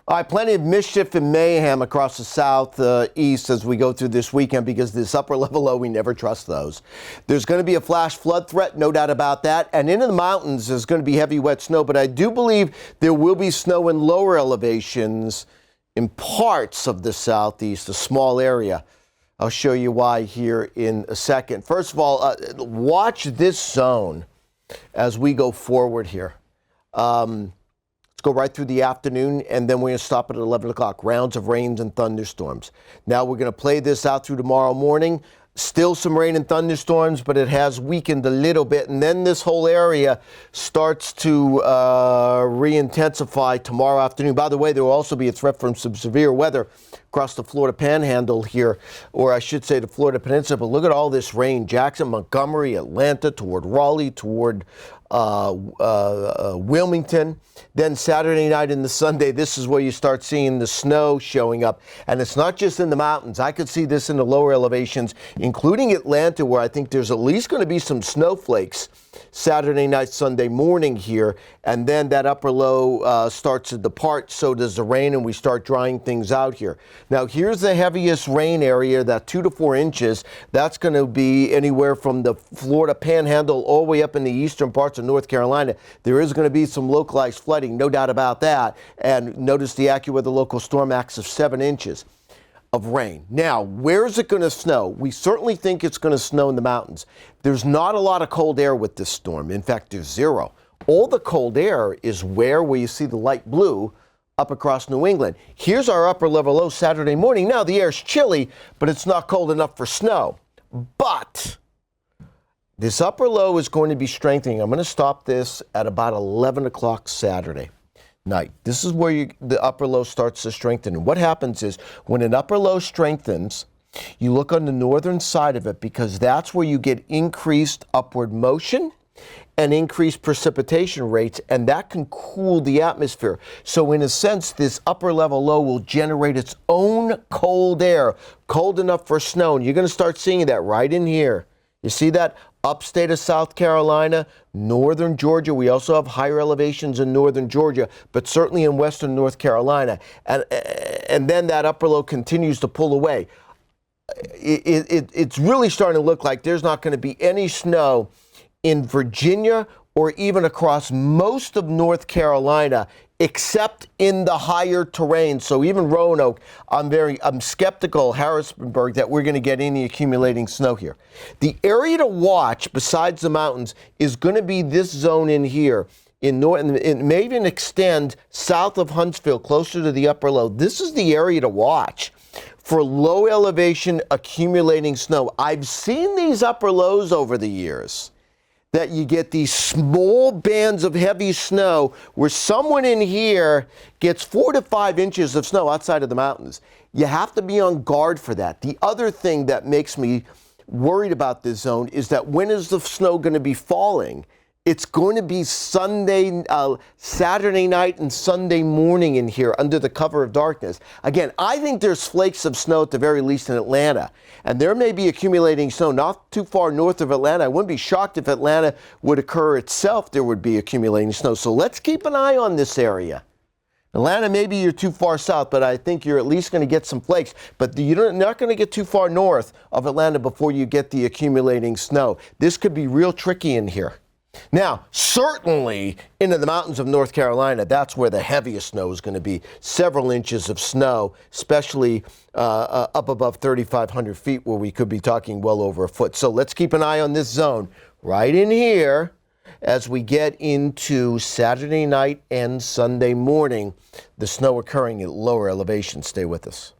All right, plenty of mischief and mayhem across the southeast as we go through this weekend because this upper level low, we never trust those. There's going to be a flash flood threat, no doubt about that. And in the mountains, there's going to be heavy wet snow, but I do believe there will be snow in lower elevations in parts of the southeast, a small area. I'll show you why here in a second. First of all, watch this zone as we go forward here. Let's go right through the afternoon, and then we're going to stop at 11 o'clock. Rounds of rains and thunderstorms. Now we're going to play this out through tomorrow morning. Still some rain and thunderstorms, but it has weakened a little bit. And then this whole area starts to re-intensify tomorrow afternoon. By the way, there will also be a threat from some severe weather across the Florida Panhandle here, or I should say the Florida Peninsula. But look at all this rain. Jackson, Montgomery, Atlanta, toward Raleigh, toward Wilmington. Then Saturday night into Sunday, this is where you start seeing the snow showing up. And it's not just in the mountains. I could see this in the lower elevations, including Atlanta, where I think there's at least going to be some snowflakes Saturday night, Sunday morning here. And then that upper low starts to depart. So does the rain, and we start drying things out here. Now, here's the heaviest rain area, that 2 to 4 inches. That's going to be anywhere from the Florida Panhandle all the way up in the eastern parts of North Carolina. There is going to be some localized flooding, no doubt about that. And notice the AccuWeather local storm max of 7 inches of rain. Now, where is it going to snow? We certainly think it's going to snow in the mountains. There's not a lot of cold air with this storm. In fact, there's zero. All the cold air is where you see the light blue up across New England. Here's our upper level low Saturday morning. Now, the air's chilly, but it's not cold enough for snow. But this upper low is going to be strengthening. I'm going to stop this at about 11 o'clock Saturday night. This is where the upper low starts to strengthen. And what happens is when an upper low strengthens, you look on the northern side of it because that's where you get increased upward motion and increased precipitation rates, and that can cool the atmosphere. So in a sense, this upper level low will generate its own cold air, cold enough for snow. And you're going to start seeing that right in here. You see that? Upstate of South Carolina, northern Georgia. We also have higher elevations in northern Georgia, but certainly in western North Carolina. And then that upper low continues to pull away. It's really starting to look like there's not going to be any snow in Virginia or even across most of North Carolina, except in the higher terrain. So even Roanoke, I'm skeptical, Harrisonburg, that we're going to get any accumulating snow here. The area to watch, besides the mountains, is going to be this zone in here. And it may even extend south of Huntsville, closer to the upper low. This is the area to watch for low elevation accumulating snow. I've seen these upper lows over the years, that you get these small bands of heavy snow where someone in here gets 4 to 5 inches of snow outside of the mountains. You have to be on guard for that. The other thing that makes me worried about this zone is that when is the snow going to be falling? It's going to be Saturday night and Sunday morning in here under the cover of darkness. Again, I think there's flakes of snow at the very least in Atlanta. And there may be accumulating snow not too far north of Atlanta. I wouldn't be shocked if Atlanta would occur itself. There would be accumulating snow. So let's keep an eye on this area. Atlanta, maybe you're too far south, but I think you're at least going to get some flakes. But you're not going to get too far north of Atlanta before you get the accumulating snow. This could be real tricky in here. Now, certainly into the mountains of North Carolina, that's where the heaviest snow is going to be. Several inches of snow, especially up above 3,500 feet, where we could be talking well over a foot. So let's keep an eye on this zone right in here as we get into Saturday night and Sunday morning. The snow occurring at lower elevations. Stay with us.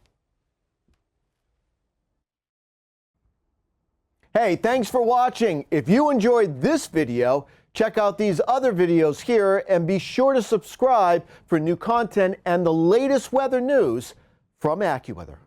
Hey, thanks for watching. If you enjoyed this video, check out these other videos here and be sure to subscribe for new content and the latest weather news from AccuWeather.